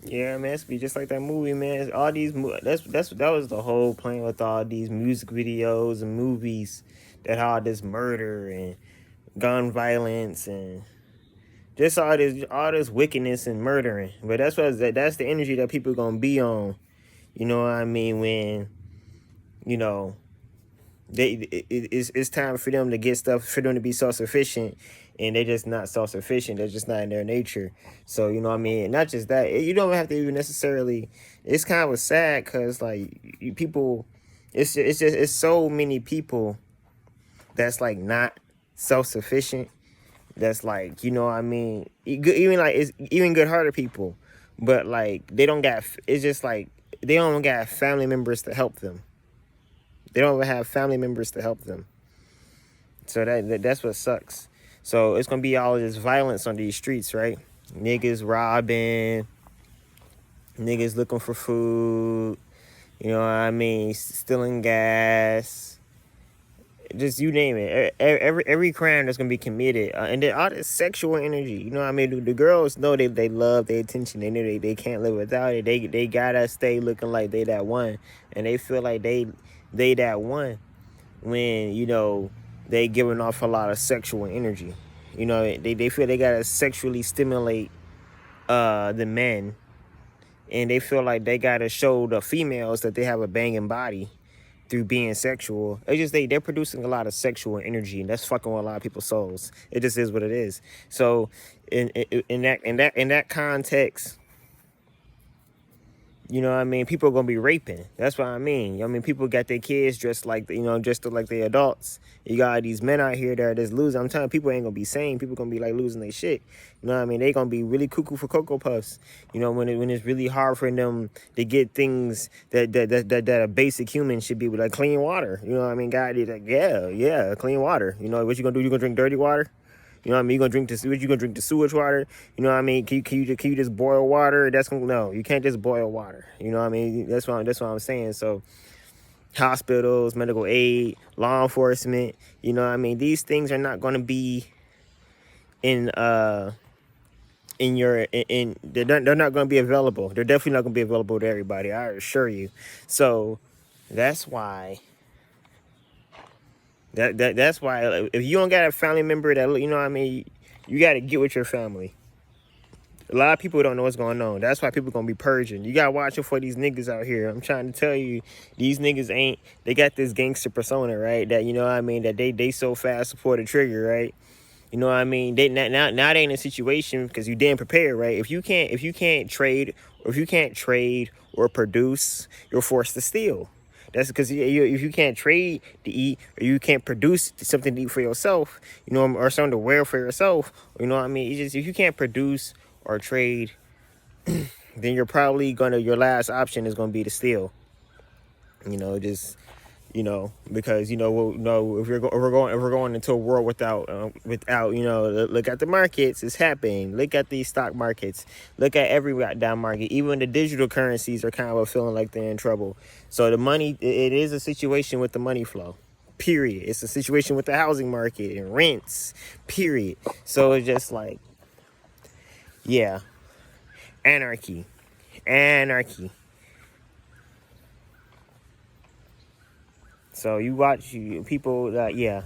Yeah, man, it's be just like that movie, man. All these that was the whole plan with all these music videos and movies, that all this murder and gun violence and just all this wickedness and murdering. But that's the energy that people gonna be on. You know what I mean? When you know it's time for them to get stuff, for them to be self-sufficient, and they're just not self-sufficient. They're just not in their nature. So you know what I mean, not just that, you don't have to even necessarily, it's kind of sad because like people, it's so many people that's like not self-sufficient, that's like, you know what I mean, even like it's even good-hearted people, but like they don't got, it's just like they don't got family members to help them. They don't even have family members to help them. So that's what sucks. So it's gonna be all this violence on these streets, right? Niggas robbing, niggas looking for food, you know what I mean, stealing gas, just you name it. Every crime that's gonna be committed, and then all this sexual energy. You know what I mean? The girls know they love their attention. They know they can't live without it. They gotta stay looking like they that one, and they feel like they that one when, you know, they giving off a lot of sexual energy. You know, they feel they gotta sexually stimulate the men, and they feel like they gotta show the females that they have a banging body through being sexual. It's just they're producing a lot of sexual energy, and that's fucking with a lot of people's souls. It just is what it is. So in that context, you know what I mean, people are gonna be raping. That's what I mean. I mean, people got their kids dressed like, you know, just like they adults. You got these men out here that are just losing. I'm telling you, people ain't gonna be sane. People gonna be like losing their shit. You know what I mean? They gonna be really cuckoo for Cocoa Puffs. You know, when it's really hard for them to get things that a basic human should be with, like clean water. You know what I mean? God is like, yeah, clean water. You know what you gonna do? You gonna drink dirty water? You know what I mean? You gonna drink the sewage? You gonna drink the sewage water? You know what I mean? Can you just boil water? That's gonna, no. You can't just boil water. You know what I mean? That's what I'm saying. So hospitals, medical aid, law enforcement. You know what I mean? These things are not gonna be in they're not gonna be available. They're definitely not gonna be available to everybody. I assure you. So that's why. That's why, if you don't got a family member that, you know what I mean, you got to get with your family. A lot of people don't know what's going on. That's why people gonna be purging. You gotta watch it for these niggas out here. I'm trying to tell you, these niggas ain't. They got this gangster persona, right? That, you know what I mean. That they so fast to pull the trigger, right? You know what I mean. They now they in a situation because you didn't prepare, right? If you can't trade, or if you can't trade or produce, you're forced to steal. That's because if you can't trade to eat, or you can't produce something to eat for yourself, you know, or something to wear for yourself, you know what I mean. It's just, if you can't produce or trade, then you're probably your last option is gonna be to steal. You know, just, you know, because, you know, if we're going into a world without, you know, look at the markets. It's happening. Look at these stock markets. Look at every down market. Even the digital currencies are kind of feeling like they're in trouble. So the money, it is a situation with the money flow. Period. It's a situation with the housing market and rents. Period. So it's just like, yeah, anarchy, anarchy. So you watch people that, yeah,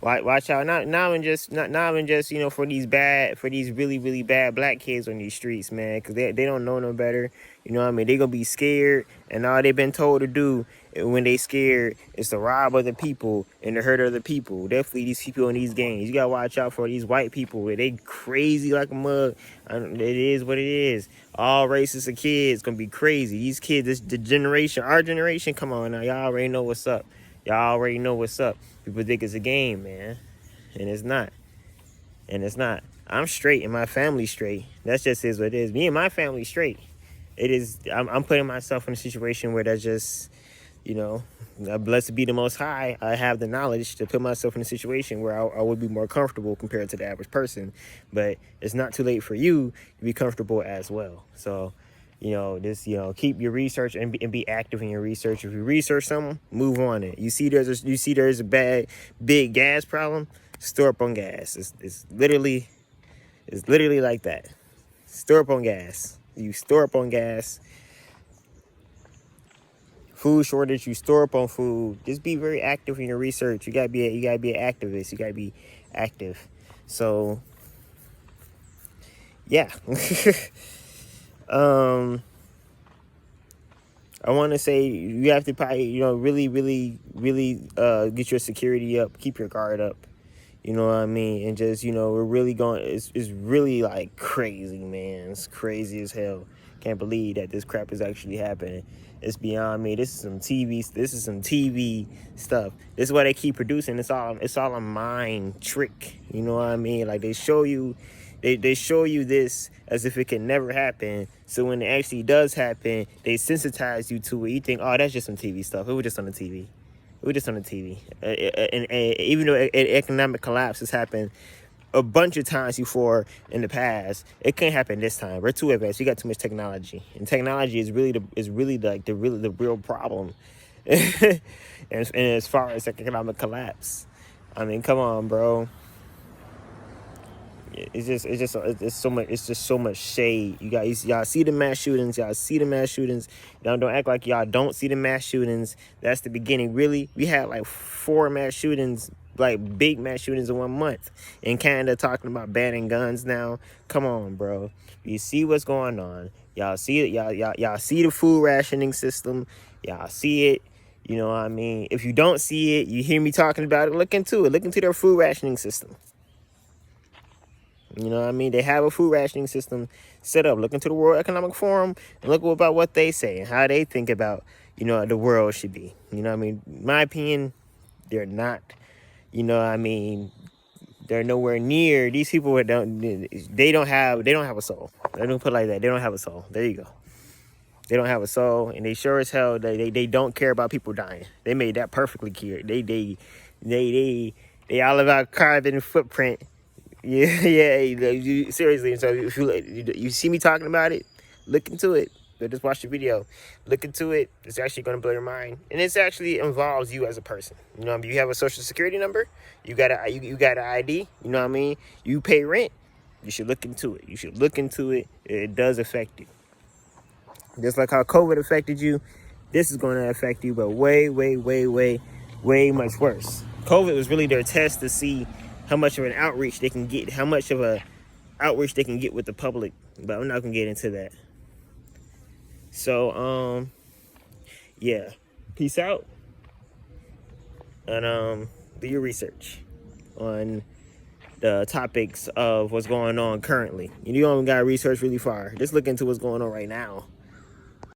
watch out. Not even just you know, for these really really bad black kids on these streets, man, because they don't know no better. You know what I mean? They gonna be scared, and all they've been told to do when they scared is to rob other people and to hurt other people. Definitely these people in these gangs. You gotta watch out for these white people. They crazy like a mug. It is what it is. All races of kids gonna be crazy. These kids, the generation, our generation. Come on now, y'all already know what's up. Y'all already know what's up. People think it's a game, man. And it's not. And it's not. I'm straight and my family's straight. That's just is what it is. Me and my family straight. It is, I'm putting myself in a situation where that's just, you know, blessed be the most high. I have the knowledge to put myself in a situation where I would be more comfortable compared to the average person. But it's not too late for you to be comfortable as well. So, you know, just, you know, keep your research and be active in your research. If you research something, move on it. You see there's a big gas problem, store up on gas. It's literally like that. Store up on gas. you store up on gas. Food shortage, you store up on food. Just be very active in your research. You gotta be an activist. You gotta be active. So yeah. I want to say you have to probably, really get your security up, keep your guard up. You know what I mean? And just, we're really going, it's really like crazy, man. It's crazy as hell. Can't believe that this crap is actually happening. It's beyond me. This is some TV stuff. This is what they keep producing. It's all a mind trick. You know what I mean? Like they show you this as if it can never happen. So when it actually does happen, they sensitize you to it. You think, oh, that's just some TV stuff. It was just on the TV. We're just on the TV. And even though economic collapse has happened a bunch of times before in the past, it can't happen this time. We're too advanced. We got too much technology, and technology is really the real problem. and as far as economic collapse, I mean, come on, bro. It's just so much shade. Y'all see the mass shootings. Don't act like y'all don't see the mass shootings. That's the beginning. Really, we had like 4 mass shootings, like big mass shootings in 1 month. In Canada, talking about banning guns now. Come on, bro. You see what's going on. Y'all see it. Y'all see the food rationing system. Y'all see it. You know what I mean? If you don't see it, you hear me talking about it. Look into it. Look into their food rationing system. You know what I mean? They have a food rationing system set up. Look into the World Economic Forum and look about what they say and how they think about, the world should be. You know what I mean? In my opinion, they're not, they're nowhere near. These people they don't have a soul. Let me put it like that. They don't have a soul. There you go. They don't have a soul, and they sure as hell they don't care about people dying. They made that perfectly clear. They all about carbon footprint. Yeah, seriously. So if you see me talking about it, look into it. Just watch the video. Look into it. It's actually going to blow your mind, and it actually involves you as a person. You know what I mean? You have a social security number. You got an ID. You know what I mean? You pay rent. You should look into it. It does affect you. Just like how COVID affected you, this is going to affect you, but way much worse. COVID was really their test to see how much of an outreach they can get, with the public. But I'm not gonna get into that. So yeah, peace out, and do your research on the topics of what's going on currently. You don't gotta research really far. Just look into what's going on right now.